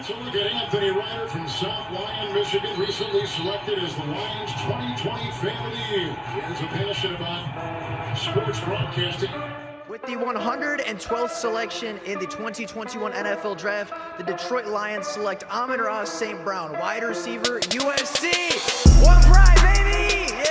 Let's look at Anthony Ryder from South Lyon, Michigan, recently selected as the Lions 2020 Fan of the Year. He has a passion about sports broadcasting. With the 112th selection in the 2021 NFL Draft, the Detroit Lions select Amon-Ra St. Brown, wide receiver, USC. One pride, baby! Yeah!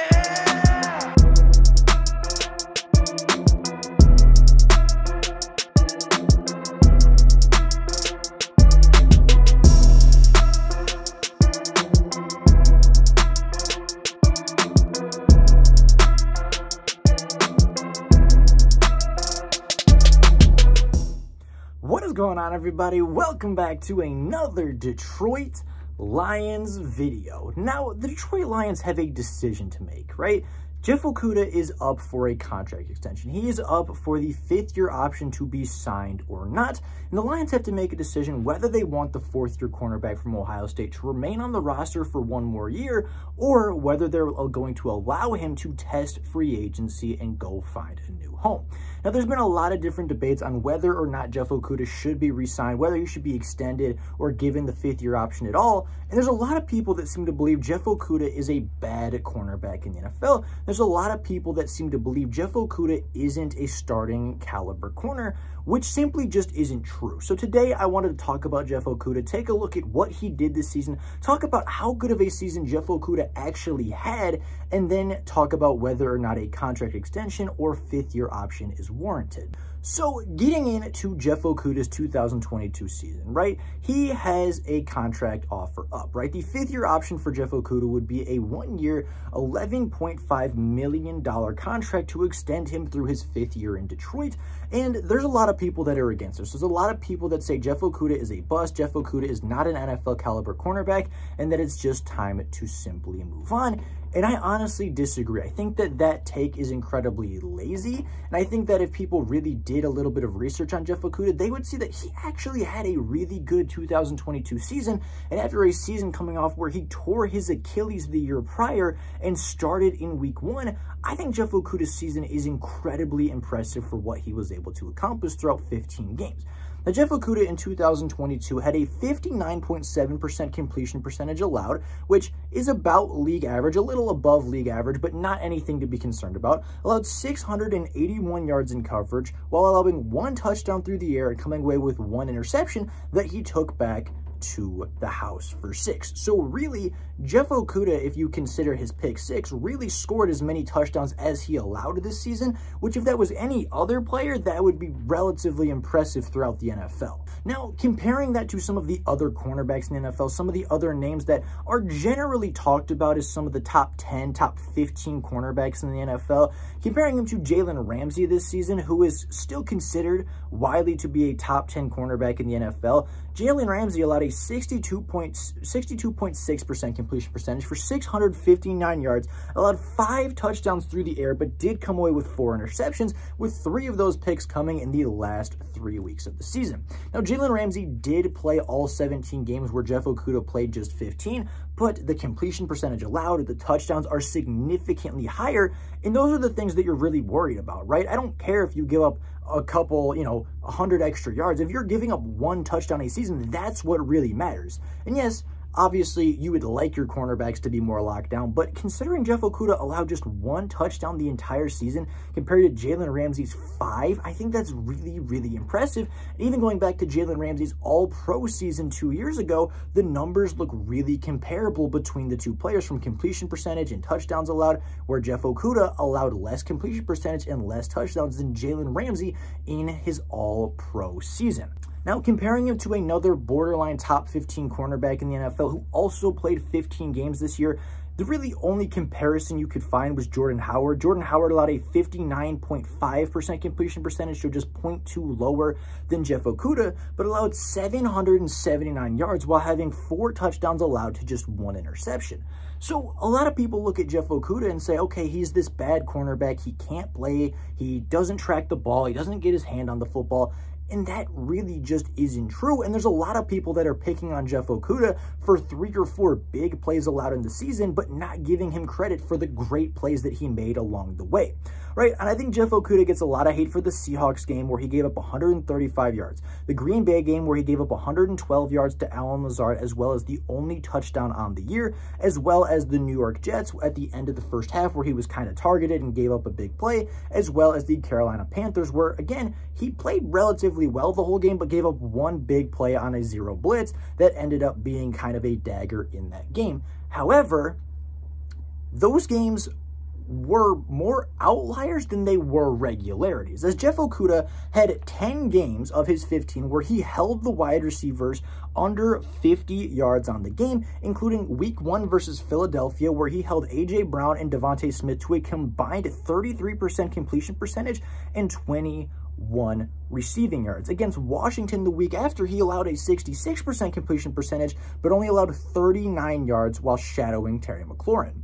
What is going on, everybody? Welcome back to another Detroit Lions video. Now, the Detroit Lions have a decision to make, right? Jeff Okudah is up for a contract extension. He is up for the fifth-year option to be signed or not, and the Lions have to make a decision whether they want the fourth-year cornerback from Ohio State to remain on the roster for one more year, or whether they're going to allow him to test free agency and go find a new home. Now, there's been a lot of different debates on whether or not Jeff Okudah should be re-signed, whether he should be extended or given the fifth-year option at all, and there's a lot of people that seem to believe Jeff Okudah is a bad cornerback in the NFL. There's a lot of people that seem to believe Jeff Okudah isn't a starting caliber corner, which simply just isn't true. So today I wanted to talk about Jeff Okudah, take a look at what he did this season, talk about how good of a season Jeff Okudah actually had, and then talk about whether or not a contract extension or fifth-year option is warranted. So getting into Jeff Okudah's 2022 season, right? He has a contract offer up, right? The fifth-year option for Jeff Okudah would be a one-year, $11.5 million contract to extend him through his fifth year in Detroit. And there's a lot of people that are against this. There's a lot of people that say Jeff Okudah is a bust, Jeff Okudah is not an NFL caliber cornerback, and that it's just time to simply move on. And I honestly disagree. I think that that take is incredibly lazy. And I think that if people really did a little bit of research on Jeff Okudah, they would see that he actually had a really good 2022 season. And after a season coming off where he tore his Achilles the year prior and started in week 1, I think Jeff Okudah's season is incredibly impressive for what he was able to accomplish throughout 15 games. Now, Jeff Okudah in 2022 had a 59.7% completion percentage allowed, which is about league average, a little above league average, but not anything to be concerned about. Allowed 681 yards in coverage, while allowing 1 touchdown through the air and coming away with 1 interception that he took back to the house for 6. So really, Jeff Okudah, if you consider his pick 6, really scored as many touchdowns as he allowed this season, which if that was any other player, that would be relatively impressive throughout the NFL. Now, comparing that to some of the other cornerbacks in the NFL, some of the other names that are generally talked about as some of the top 10, top 15 cornerbacks in the NFL, comparing him to Jalen Ramsey this season, who is still considered widely to be a top 10 cornerback in the NFL, Jalen Ramsey allowed a 62.6% completion percentage for 659 yards, allowed 5 touchdowns through the air, but did come away with 4 interceptions, with 3 of those picks coming in the last 3 weeks of the season. Now, Jalen Ramsey did play all 17 games where Jeff Okudah played just 15, but the completion percentage allowed, the touchdowns are significantly higher, and those are the things that you're really worried about, right? I don't care if you give up a couple, 100 extra yards. If you're giving up 1 touchdown a season, that's what really matters. And yes, obviously, you would like your cornerbacks to be more locked down, but considering Jeff Okudah allowed just 1 touchdown the entire season compared to Jalen Ramsey's 5, I think that's really, really impressive. And even going back to Jalen Ramsey's all-pro season 2 years ago, the numbers look really comparable between the two players from completion percentage and touchdowns allowed, where Jeff Okudah allowed less completion percentage and less touchdowns than Jalen Ramsey in his all-pro season. Now, comparing him to another borderline top 15 cornerback in the NFL who also played 15 games this year, the really only comparison you could find was Jordan Howard. Jordan Howard allowed a 59.5% completion percentage, so just 0.2 lower than Jeff Okudah, but allowed 779 yards while having 4 touchdowns allowed to just 1 interception. So a lot of people look at Jeff Okudah and say, okay, he's this bad cornerback. He can't play. He doesn't track the ball. He doesn't get his hand on the football. and that really just isn't true. And there's a lot of people that are picking on Jeff Okudah for 3 or 4 big plays allowed in the season, but not giving him credit for the great plays that he made along the way, right? And I think Jeff Okudah gets a lot of hate for the Seahawks game where he gave up 135 yards, the Green Bay game where he gave up 112 yards to Allen Lazard, as well as the only touchdown on the year, as well as the New York Jets at the end of the first half where he was kind of targeted and gave up a big play, as well as the Carolina Panthers where, again, he played relatively well the whole game, but gave up one big play on a 0 blitz that ended up being kind of a dagger in that game. However, those games were more outliers than they were regularities, as Jeff Okudah had 10 games of his 15 where he held the wide receivers under 50 yards on the game, including week 1 versus Philadelphia, where he held A.J. Brown and Devontae Smith to a combined 33% completion percentage and 21 receiving yards. Against Washington the week after, he allowed a 66% completion percentage, but only allowed 39 yards while shadowing Terry McLaurin.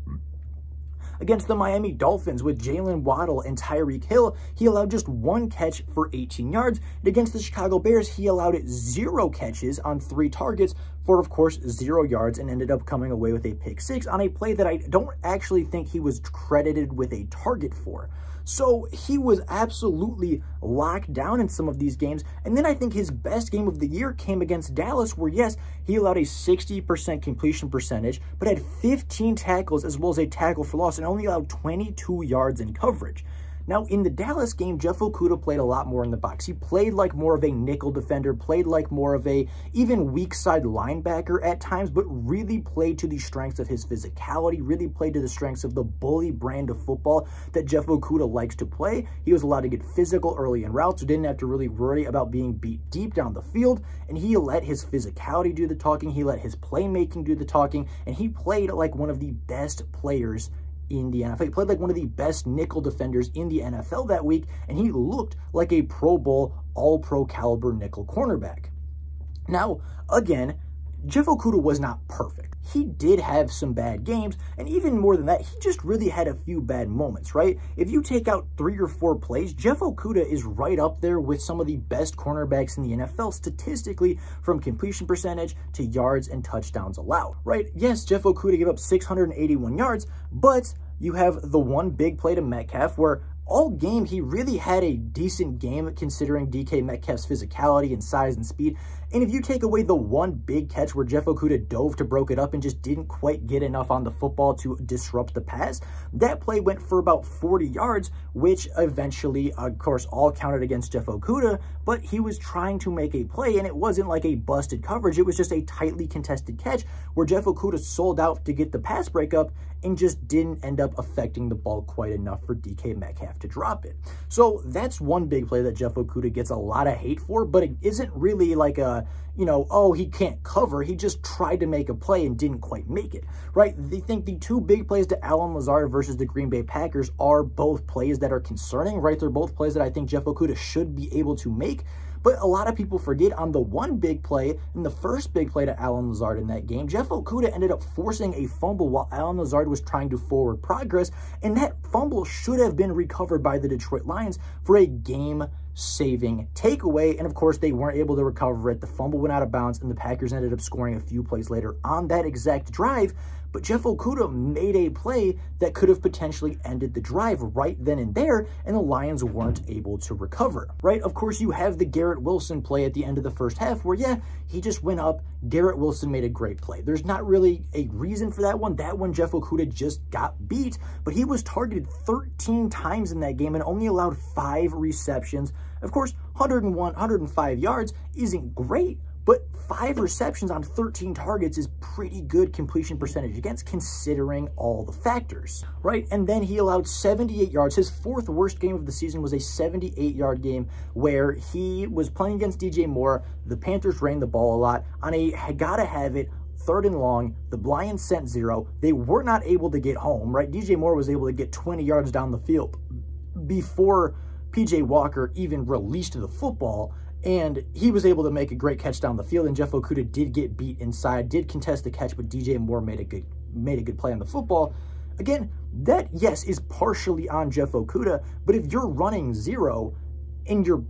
Against the Miami Dolphins with Jalen Waddle and Tyreek Hill, he allowed just 1 catch for 18 yards. And against the Chicago Bears, he allowed 0 catches on 3 targets for, of course, 0 yards, and ended up coming away with a pick 6 on a play that I don't actually think he was credited with a target for. So he was absolutely locked down in some of these games. And then I think his best game of the year came against Dallas, where, yes, he allowed a 60% completion percentage, but had 15 tackles as well as a tackle for loss and only allowed 22 yards in coverage. Now, in the Dallas game, Jeff Okudah played a lot more in the box. He played like more of a nickel defender, played like more of a even weak side linebacker at times, but really played to the strengths of his physicality, really played to the strengths of the bully brand of football that Jeff Okudah likes to play. He was allowed to get physical early in routes, so didn't have to really worry about being beat deep down the field, and he let his physicality do the talking, he let his playmaking do the talking, and he played like one of the best players in the NFL. He played like one of the best nickel defenders in the NFL that week, and he looked like a Pro Bowl, all-pro caliber nickel cornerback. Now, again, Jeff Okudah was not perfect. He did have some bad games, and even more than that, he just really had a few bad moments, right? If you take out 3 or 4 plays, Jeff Okudah is right up there with some of the best cornerbacks in the NFL statistically, from completion percentage to yards and touchdowns allowed, right? Yes, Jeff Okudah gave up 681 yards, but you have the one big play to Metcalf where all game he really had a decent game considering DK Metcalf's physicality and size and speed. And if you take away the one big catch where Jeff Okudah dove to broke it up and just didn't quite get enough on the football to disrupt the pass, that play went for about 40 yards, which eventually, of course, all counted against Jeff Okudah, but he was trying to make a play, and it wasn't like a busted coverage. It was just a tightly contested catch where Jeff Okudah sold out to get the pass breakup and just didn't end up affecting the ball quite enough for DK Metcalf to drop it. So that's one big play that Jeff Okudah gets a lot of hate for, but it isn't really like a, you know, oh, he can't cover. He just tried to make a play and didn't quite make it, right? They think the 2 big plays to Allen Lazard versus the Green Bay Packers are both plays that are concerning, right? They're both plays that I think Jeff Okudah should be able to make. But a lot of people forget on the one big play, and the first big play to Allen Lazard in that game, Jeff Okudah ended up forcing a fumble while Allen Lazard was trying to forward progress, and that fumble should have been recovered by the Detroit Lions for a game-saving takeaway, and of course they weren't able to recover it. The fumble went out of bounds, and the Packers ended up scoring a few plays later on that exact drive. But Jeff Okudah made a play that could have potentially ended the drive right then and there, and the Lions weren't able to recover, right? Of course, you have the Garrett Wilson play at the end of the first half where, yeah, he just went up. Garrett Wilson made a great play. There's not really a reason for that one. That one, Jeff Okudah just got beat, but he was targeted 13 times in that game and only allowed 5 receptions. Of course, 105 yards isn't great, but 5 receptions on 13 targets is pretty good completion percentage against, considering all the factors, right? And then he allowed 78 yards. His 4th worst game of the season was a 78-yard game where he was playing against DJ Moore. The Panthers ran the ball a lot. On a gotta have it 3rd and long, the Lions sent 0. They were not able to get home, right? DJ Moore was able to get 20 yards down the field before PJ Walker even released the football, and he was able to make a great catch down the field, and Jeff Okudah did get beat inside, did contest the catch, but DJ Moore made a good play on the football. Again, that, yes, is partially on Jeff Okudah, but if you're running 0 and you're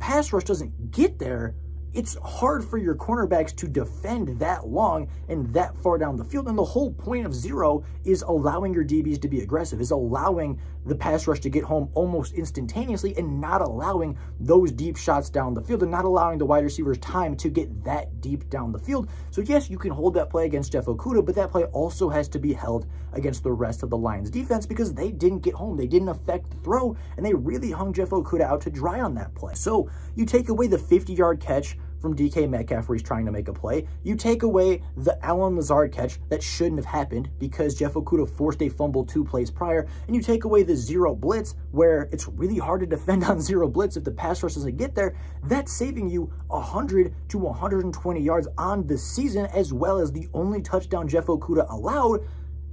pass rush doesn't get there, it's hard for your cornerbacks to defend that long and that far down the field. And the whole point of zero is allowing your DBs to be aggressive, is allowing the pass rush to get home almost instantaneously and not allowing those deep shots down the field and not allowing the wide receivers time to get that deep down the field. So yes, you can hold that play against Jeff Okudah, but that play also has to be held against the rest of the Lions defense because they didn't get home. They didn't affect the throw, and they really hung Jeff Okudah out to dry on that play. So you take away the 50-yard catch from DK Metcalf where he's trying to make a play. You take away the Allen Lazard catch that shouldn't have happened because Jeff Okudah forced a fumble 2 plays prior, and you take away the zero blitz where it's really hard to defend on zero blitz if the pass rush doesn't get there. That's saving you 100 to 120 yards on the season, as well as the only touchdown Jeff Okudah allowed.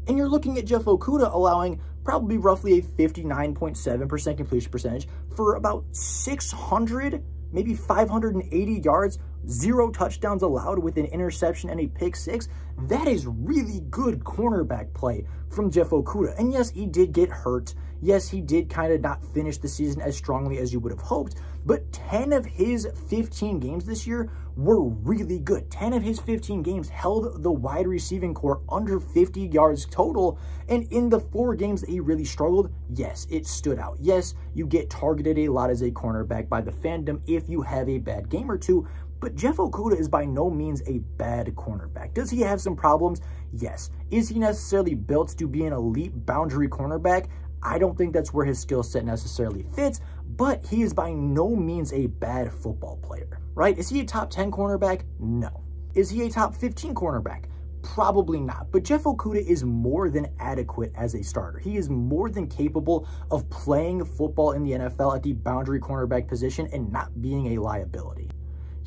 And you're looking at Jeff Okudah allowing probably roughly a 59.7% completion percentage for about 600, maybe 580 yards, 0 touchdowns allowed with an interception and a pick 6. That is really good cornerback play from Jeff Okudah. And yes, he did get hurt. Yes, he did kind of not finish the season as strongly as you would have hoped, but 10 of his 15 games this year were really good. 10 of his 15 games held the wide receiving core under 50 yards total, and in the 4 games that he really struggled, yes, it stood out. Yes, you get targeted a lot as a cornerback by the fandom if you have a bad game or two, but Jeff Okudah is by no means a bad cornerback. Does he have some problems? Yes. Is he necessarily built to be an elite boundary cornerback? I don't think that's where his skill set necessarily fits, but he is by no means a bad football player, right? Is he a top 10 cornerback? No. Is he a top 15 cornerback? Probably not, but Jeff Okudah is more than adequate as a starter. He is more than capable of playing football in the NFL at the boundary cornerback position and not being a liability.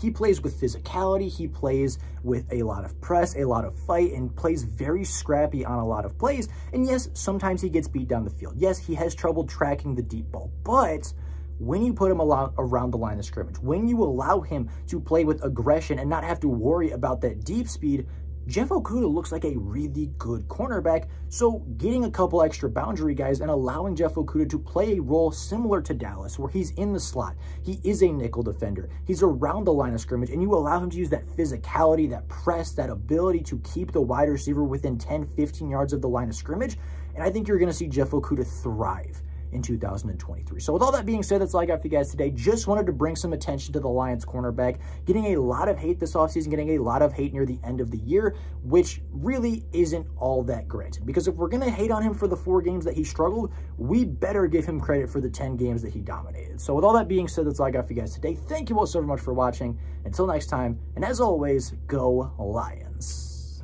He plays with physicality, he plays with a lot of press, a lot of fight, and plays very scrappy on a lot of plays. And yes, sometimes he gets beat down the field. Yes, he has trouble tracking the deep ball, but when you put him around the line of scrimmage, when you allow him to play with aggression and not have to worry about that deep speed, Jeff Okudah looks like a really good cornerback. So getting a couple extra boundary guys and allowing Jeff Okudah to play a role similar to Dallas, where he's in the slot, he is a nickel defender, he's around the line of scrimmage, and you allow him to use that physicality, that press, that ability to keep the wide receiver within 10, 15 yards of the line of scrimmage, and I think you're going to see Jeff Okudah thrive in 2023. So with all that being said, that's all I got for you guys today. Just wanted to bring some attention to the Lions cornerback, getting a lot of hate this offseason, getting a lot of hate near the end of the year, which really isn't all that great. Because if we're going to hate on him for the 4 games that he struggled, we better give him credit for the 10 games that he dominated. So with all that being said, that's all I got for you guys today. Thank you all so much for watching. Until next time, and as always, go Lions.